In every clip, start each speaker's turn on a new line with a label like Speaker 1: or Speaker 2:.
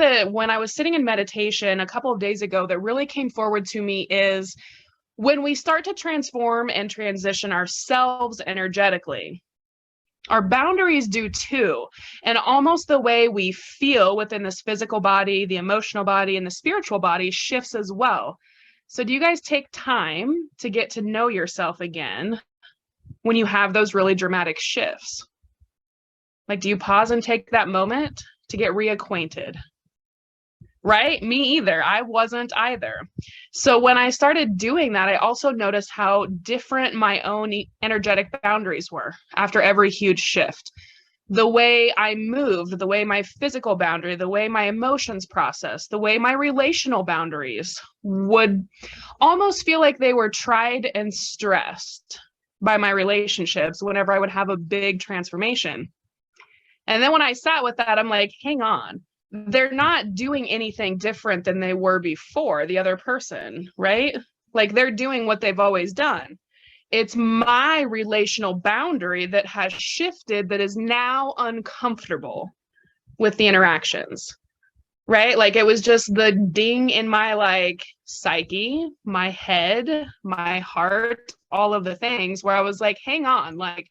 Speaker 1: that when I was sitting in meditation a couple of days ago that really came forward to me is when we start to transform and transition ourselves energetically, our boundaries do too. And almost the way we feel within this physical body, the emotional body, and the spiritual body shifts as well. So do you guys take time to get to know yourself again when you have those really dramatic shifts? Like, do you pause and take that moment to get reacquainted? Right? Me either. I wasn't either. So when I started doing that, I also noticed how different my own energetic boundaries were after every huge shift. The way I moved, the way my physical boundary, the way my emotions process, the way my relational boundaries would almost feel like they were tried and stressed by my relationships whenever I would have a big transformation. And then when I sat with that, I'm like, hang on, they're not doing anything different than they were before, the other person, right? Like they're doing what they've always done. It's my relational boundary that has shifted that is now uncomfortable with the interactions, right? Like it was just the ding in my like psyche, my head, my heart, all of the things where I was like, hang on, like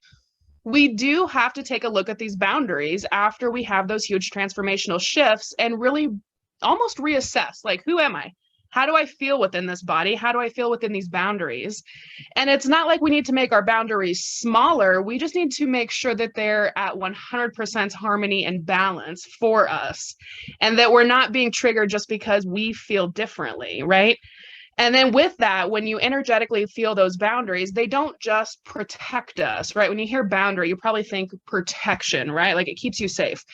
Speaker 1: we do have to take a look at these boundaries after we have those huge transformational shifts and really almost reassess, like, who am I? How do I feel within this body? How do I feel within these boundaries? And it's not like we need to make our boundaries smaller. We just need to make sure that they're at 100% harmony and balance for us, and that we're not being triggered just because we feel differently, right? And then with that, when you energetically feel those boundaries, they don't just protect us, right? When you hear boundary, you probably think protection, right? Like it keeps you safe.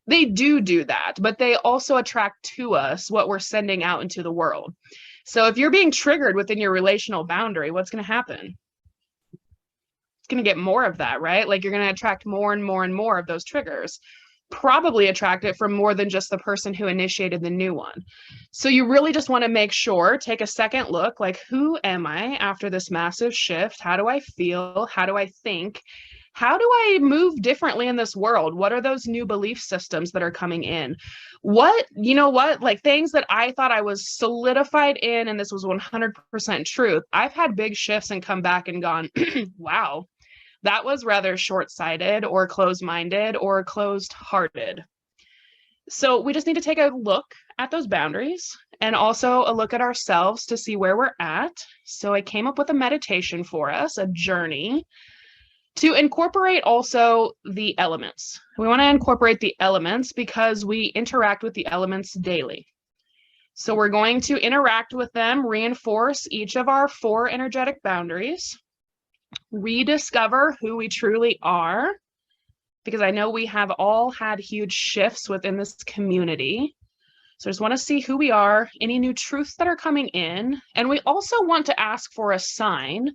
Speaker 1: They do that, but they also attract to us what we're sending out into the world. So if you're being triggered within your relational boundary, what's going to happen? It's going to get more of that, right? Like you're going to attract more and more and more of those triggers. Probably attract it from more than just the person who initiated the new one. So you really just want to make sure, take a second look, like, who am I after this massive shift? How do I feel? How do I think? How do I move differently in this world? What are those new belief systems that are coming in? What, you know what, like things that I thought I was solidified in, and this was 100% truth. I've had big shifts and come back and gone, wow, that was rather short-sighted or closed-minded or closed-hearted. So we just need to take a look at those boundaries and also a look at ourselves to see where we're at. So I came up with a meditation for us, a journey, to incorporate also the elements. We want to incorporate the elements because we interact with the elements daily. So we're going to interact with them, reinforce each of our 4 energetic boundaries, rediscover who we truly are, because I know we have all had huge shifts within this community. So I just want to see who we are, any new truths that are coming in. And we also want to ask for a sign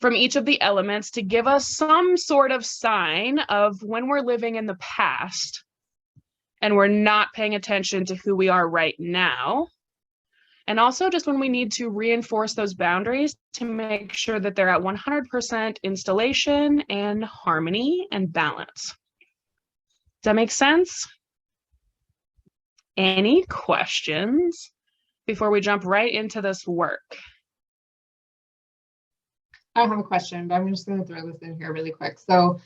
Speaker 1: from each of the elements to give us some sort of sign of when we're living in the past and we're not paying attention to who we are right now. And also just when we need to reinforce those boundaries to make sure that they're at 100% installation and harmony and balance. Does that make sense? Any questions before we jump right into this work?
Speaker 2: I don't have a question, but I'm just going to throw this in here really quick. So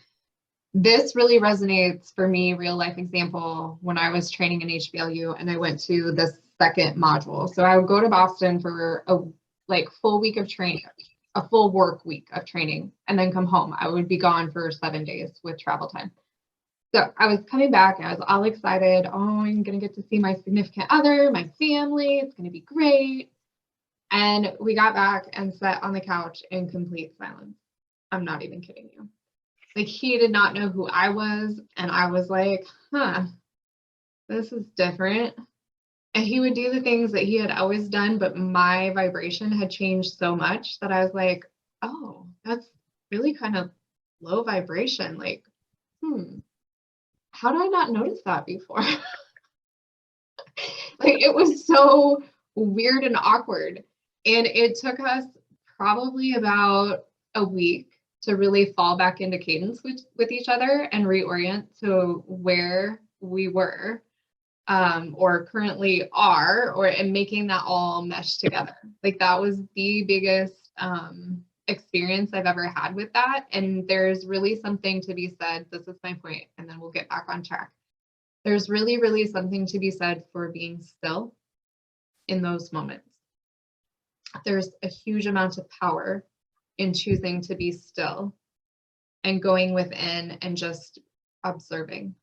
Speaker 2: this really resonates for me, real life example, when I was training in HBLU and I went to the second module. So I would go to Boston for a full week of training, a full work week of training, and then come home. I would be gone for 7 days with travel time. So I was coming back and I was all excited. Oh, I'm going to get to see my significant other, my family. It's going to be great. And we got back and sat on the couch in complete silence. I'm not even kidding you. Like, he did not know who I was. And I was like, this is different. And he would do the things that he had always done, but my vibration had changed so much that I was like, oh, that's really kind of low vibration. Like, how did I not notice that before? Like, it was so weird and awkward. And it took us probably about a week to really fall back into cadence with each other and reorient to where we were. or currently are, and making that all mesh together. Like that was the biggest experience I've ever had with that. And there's really something to be said. This is my point, and then we'll get back on track. There's really, really something to be said for being still in those moments. There's a huge amount of power in choosing to be still and going within and just observing,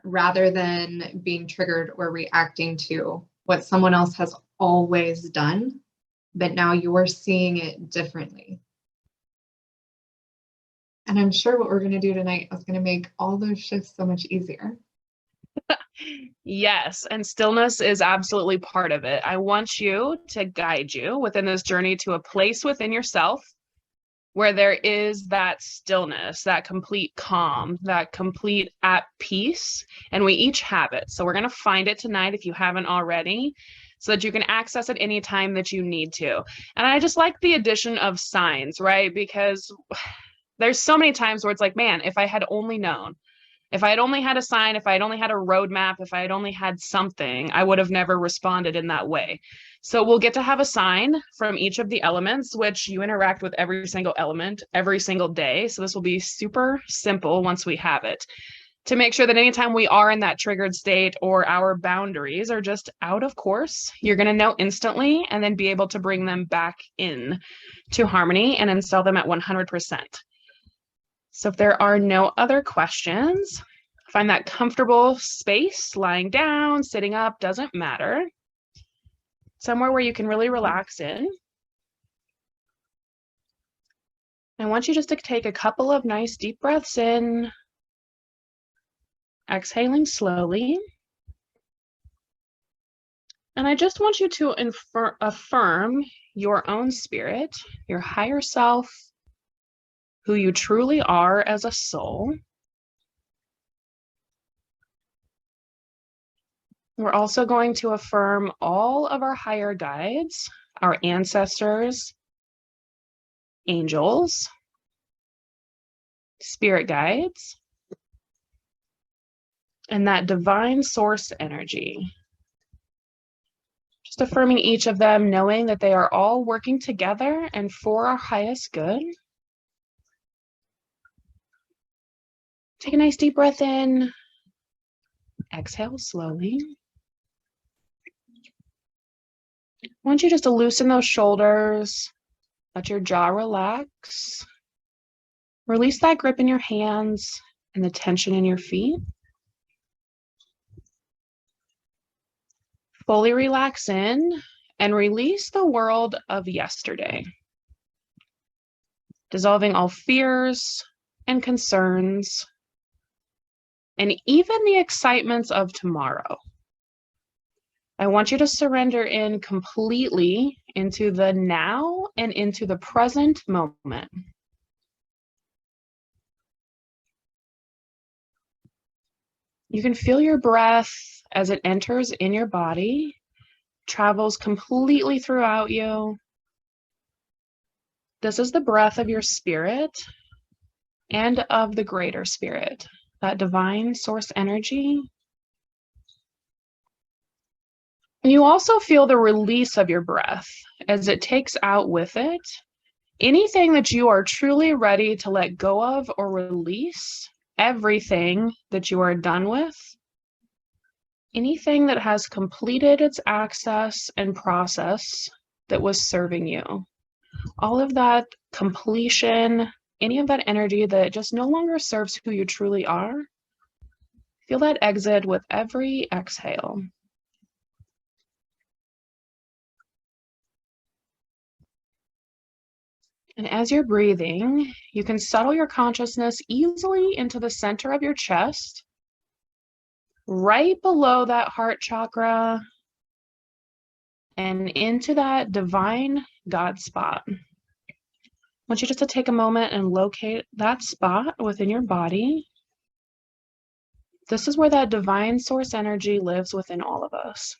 Speaker 2: rather than being triggered or reacting to what someone else has always done, but now you're seeing it differently. And I'm sure what we're going to do tonight is going to make all those shifts so much easier.
Speaker 1: Yes, and stillness is absolutely part of it. I want you to guide you within this journey to a place within yourself where there is that stillness, that complete calm, that complete at peace, and we each have it. So we're going to find it tonight if you haven't already, so that you can access it anytime that you need to. And I just like the addition of signs, right? Because there's so many times where it's like, man, if I had only known, if I had only had a sign, if I had only had a roadmap, if I had only had something, I would have never responded in that way. So we'll get to have a sign from each of the elements, which you interact with every single element every single day. So this will be super simple once we have it, to make sure that anytime we are in that triggered state or our boundaries are just out of course, you're going to know instantly and then be able to bring them back in to harmony and install them at 100%. So if there are no other questions, find that comfortable space, lying down, sitting up, doesn't matter. Somewhere where you can really relax in. I want you just to take a couple of nice deep breaths in, exhaling slowly. And I just want you to affirm your own spirit, your higher self, who you truly are as a soul. We're also going to affirm all of our higher guides, our ancestors, angels, spirit guides, and that divine source energy. Just affirming each of them, knowing that they are all working together and for our highest good. Take a nice deep breath in. Exhale slowly. I want you just to loosen those shoulders. Let your jaw relax. Release that grip in your hands and the tension in your feet. Fully relax in and release the world of yesterday, dissolving all fears and concerns, and even the excitements of tomorrow. I want you to surrender in completely into the now and into the present moment. You can feel your breath as it enters in your body, travels completely throughout you. This is the breath of your spirit and of the greater spirit, that divine source energy. You also feel the release of your breath as it takes out with it anything that you are truly ready to let go of or release, everything that you are done with, anything that has completed its access and process that was serving you. All of that completion, any of that energy that just no longer serves who you truly are, feel that exit with every exhale. And as you're breathing, you can settle your consciousness easily into the center of your chest, right below that heart chakra, and into that divine God spot. I want you just to take a moment and locate that spot within your body. This is where that divine source energy lives within all of us.